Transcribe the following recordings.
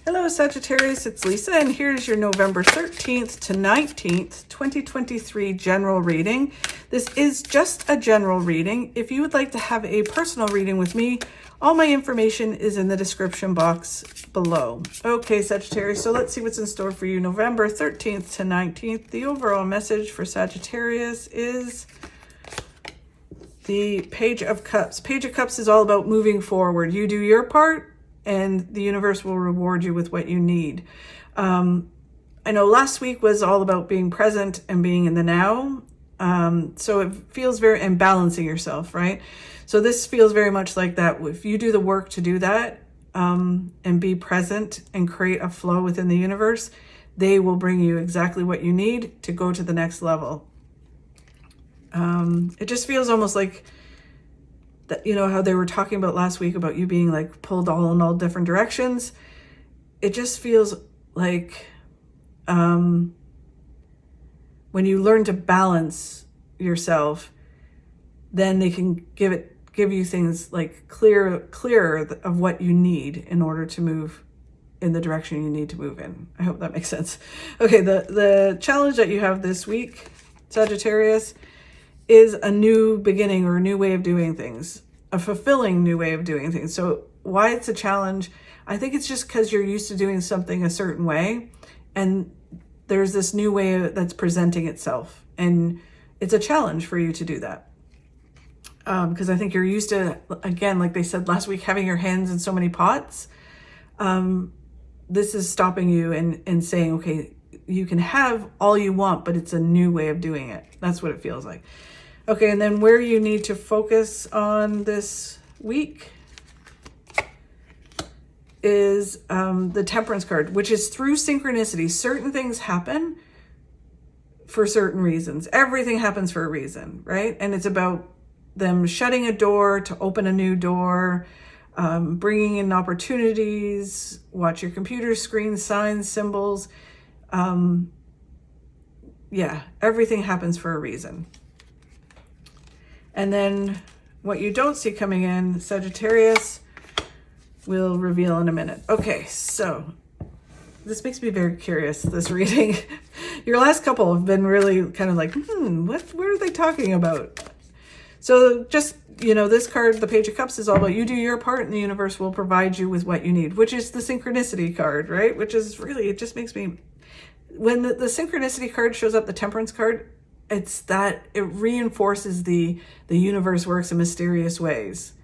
Hello Sagittarius, it's Lisa, and here's your November 13th to 19th, 2023 general reading. This is just a general reading. If you would like to have a personal reading with me, all my information is in the description box below. Okay, Sagittarius, so let's see what's in store for you November 13th to 19th. The overall message for Sagittarius is the Page of Cups. Page of Cups is all about moving forward. You do your part, and the universe will reward you with what you need. I know last week was all about being present and being in the now. So it feels very, and balancing yourself, right? So this feels very much like that. If you do the work to do that, and be present and create a flow within the universe, they will bring you exactly what you need to go to the next level. It just feels almost like that, you know, how they were talking about last week about you being like pulled all in all different directions. It just feels like when you learn to balance yourself, then they can give you things like clearer of what you need in order to move in the direction you need to move in. I hope that makes sense. Okay, the challenge that you have this week, Sagittarius, is a new beginning or a new way of doing things, a fulfilling new way of doing things. So why it's a challenge, I think it's just because you're used to doing something a certain way, and there's this new way that's presenting itself, and it's a challenge for you to do that. Because I think you're used to, again, like they said last week, having your hands in so many pots. This is stopping you and saying, okay, you can have all you want, but it's a new way of doing it. That's what it feels like. Okay, and then where you need to focus on this week is the Temperance card, which is through synchronicity. Certain things happen for certain reasons. Everything happens for a reason, right? And it's about them shutting a door to open a new door, bringing in opportunities, watch your computer screen, signs, symbols. Yeah, everything happens for a reason. And then what you don't see coming in, Sagittarius, we'll reveal in a minute. Okay, so this makes me very curious, this reading. Your last couple have been really kind of like, what are they talking about? So just, you know, this card, the Page of Cups, is all about you do your part and the universe will provide you with what you need, which is the synchronicity card, right? Which is really, it just makes me, when the synchronicity card shows up, the Temperance card, it's that it reinforces the universe works in mysterious ways.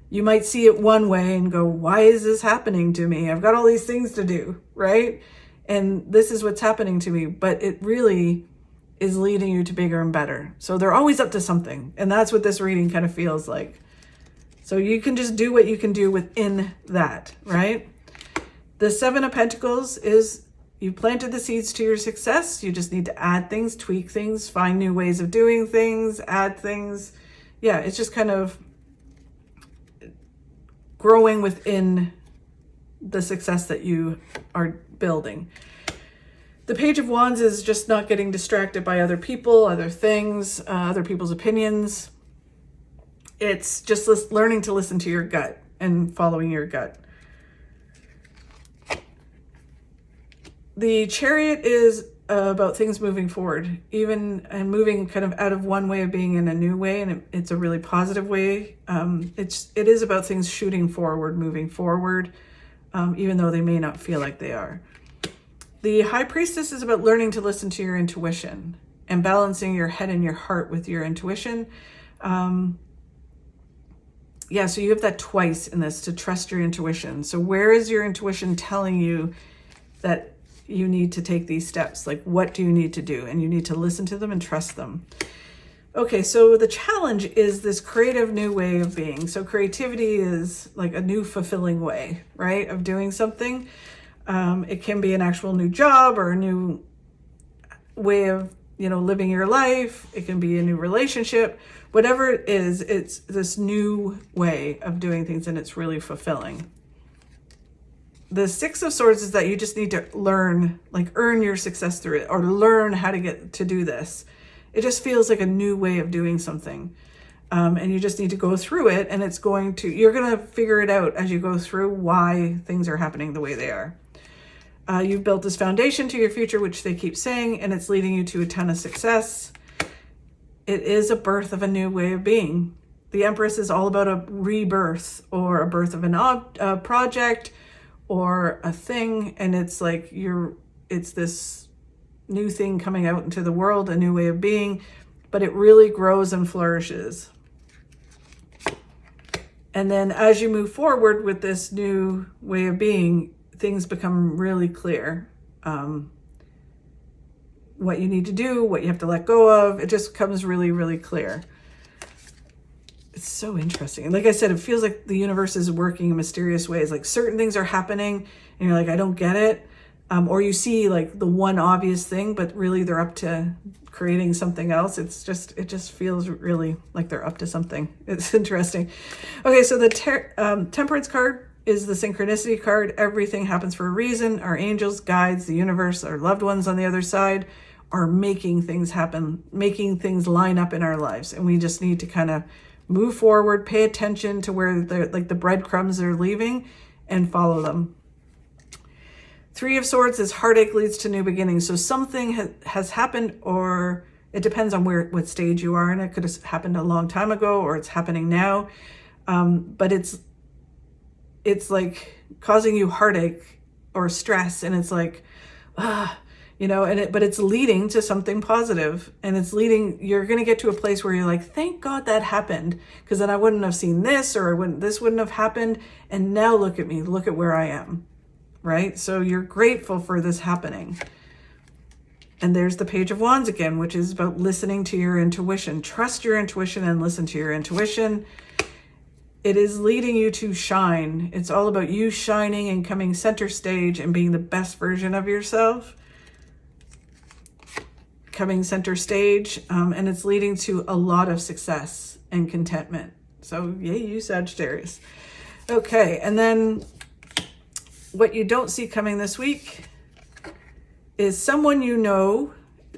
You might see it one way and go, why is this happening to me? I've got all these things to do, right? And this is what's happening to me, but it really is leading you to bigger and better. So they're always up to something. And that's what this reading kind of feels like. So you can just do what you can do within that, right? The Seven of Pentacles is you planted the seeds to your success. You just need to add things, tweak things, find new ways of doing things, add things. Yeah, it's just kind of growing within the success that you are building. The Page of Wands is just not getting distracted by other people, other things, other people's opinions. It's just learning to listen to your gut and following your gut. The Chariot is about things moving forward, even and moving kind of out of one way of being in a new way, and it's a really positive way. It is about things shooting forward, moving forward, even though they may not feel like they are. The High Priestess is about learning to listen to your intuition and balancing your head and your heart with your intuition. Yeah, so you have that twice in this, to trust your intuition. So where is your intuition telling you that you need to take these steps? Like, what do you need to do? And you need to listen to them and trust them. Okay, so the challenge is this creative new way of being. So creativity is like a new fulfilling way, right, of doing something. It can be an actual new job or a new way of, you know, living your life. It can be a new relationship. Whatever it is, it's this new way of doing things, and it's really fulfilling. The Six of Swords is that you just need to learn, like earn your success through it, or learn how to get to do this. It just feels like a new way of doing something. And you just need to go through it, and you're going to figure it out as you go through why things are happening the way they are. You've built this foundation to your future, which they keep saying, and it's leading you to a ton of success. It is a birth of a new way of being. The Empress is all about a rebirth or a birth of a project or a thing. And it's like it's this new thing coming out into the world, a new way of being, but it really grows and flourishes. And then as you move forward with this new way of being, things become really clear. What you need to do, what you have to let go of, it just comes really, really clear. It's so interesting. And like I said, it feels like the universe is working in mysterious ways. Like certain things are happening and you're like, I don't get it. Or you see like the one obvious thing, but really they're up to creating something else. It just feels really like they're up to something. It's interesting. Okay, so the Temperance card is the synchronicity card. Everything happens for a reason. Our angels, guides, the universe, our loved ones on the other side are making things happen, making things line up in our lives. And we just need to kind of move forward, pay attention to where the breadcrumbs are leaving and follow them. Three of Swords is heartache leads to new beginnings. So something has happened, or it depends on what stage you are in. It could have happened a long time ago, or it's happening now. But it's like causing you heartache or stress. And it's like, but it's leading to something positive, and you're going to get to a place where you're like, thank God that happened, because then I wouldn't have seen this, or this wouldn't have happened. And now look at me, look at where I am, right? So you're grateful for this happening. And there's the Page of Wands again, which is about listening to your intuition. Trust your intuition and listen to your intuition. It is leading you to shine. It's all about you shining and coming center stage and being the best version of yourself. Coming center stage, and it's leading to a lot of success and contentment. So yay, you Sagittarius. Okay, and then what you don't see coming this week is someone you know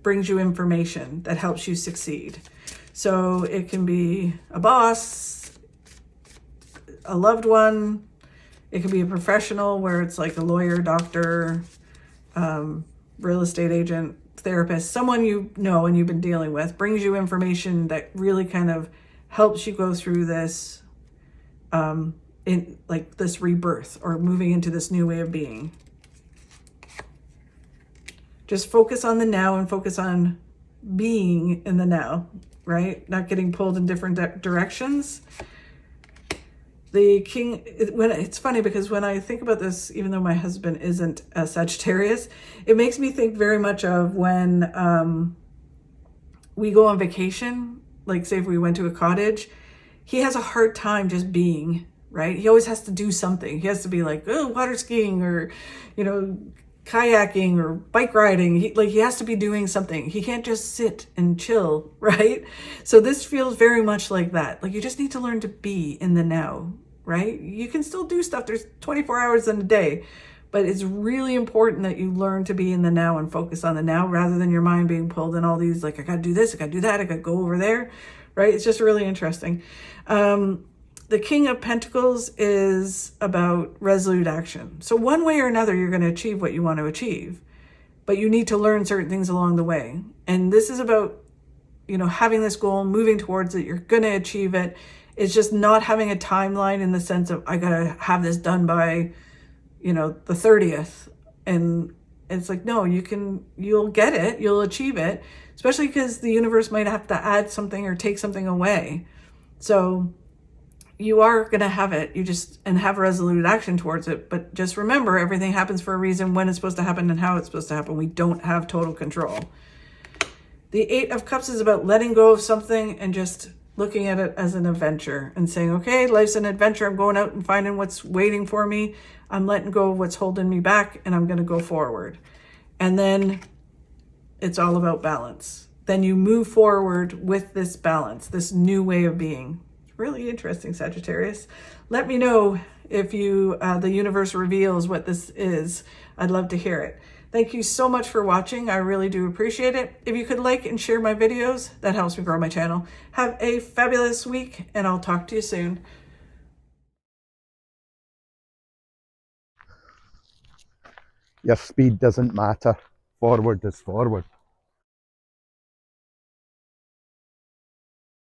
brings you information that helps you succeed. So it can be a boss, a loved one, it can be a professional where it's like a lawyer, doctor, real estate agent, therapist, someone you know and you've been dealing with, brings you information that really kind of helps you go through this in like this rebirth or moving into this new way of being. Just focus on the now and focus on being in the now, right? Not getting pulled in different directions. The King, it's funny because when I think about this, even though my husband isn't a Sagittarius, it makes me think very much of when we go on vacation, like say if we went to a cottage, he has a hard time just being, right? He always has to do something. He has to be like, oh, water skiing or, kayaking or bike riding. He has to be doing something. He can't just sit and chill, right? So this feels very much like that. Like you just need to learn to be in the now, right? You can still do stuff. There's 24 hours in a day, but it's really important that you learn to be in the now and focus on the now rather than your mind being pulled in all these, like, I got to do this, I got to do that, I got to go over there, right? It's just really interesting. The King of Pentacles is about resolute action. So one way or another, you're going to achieve what you want to achieve, but you need to learn certain things along the way. And this is about, having this goal, moving towards it. You're going to achieve it. It's just not having a timeline in the sense of, I got to have this done by, the 30th. And it's like, no, you'll get it. You'll achieve it, especially because the universe might have to add something or take something away. So you are going to have it, and have resolute action towards it. But just remember, everything happens for a reason, when it's supposed to happen and how it's supposed to happen. We don't have total control. The Eight of Cups is about letting go of something and just looking at it as an adventure and saying, okay, life's an adventure. I'm going out and finding what's waiting for me. I'm letting go of what's holding me back, and I'm going to go forward. And then it's all about balance. Then you move forward with this balance, this new way of being. Really interesting, Sagittarius. Let me know if the universe reveals what this is. I'd love to hear it. Thank you so much for watching. I really do appreciate it. If you could like and share my videos, that helps me grow my channel. Have a fabulous week, and I'll talk to you soon. Your speed doesn't matter. Forward is forward.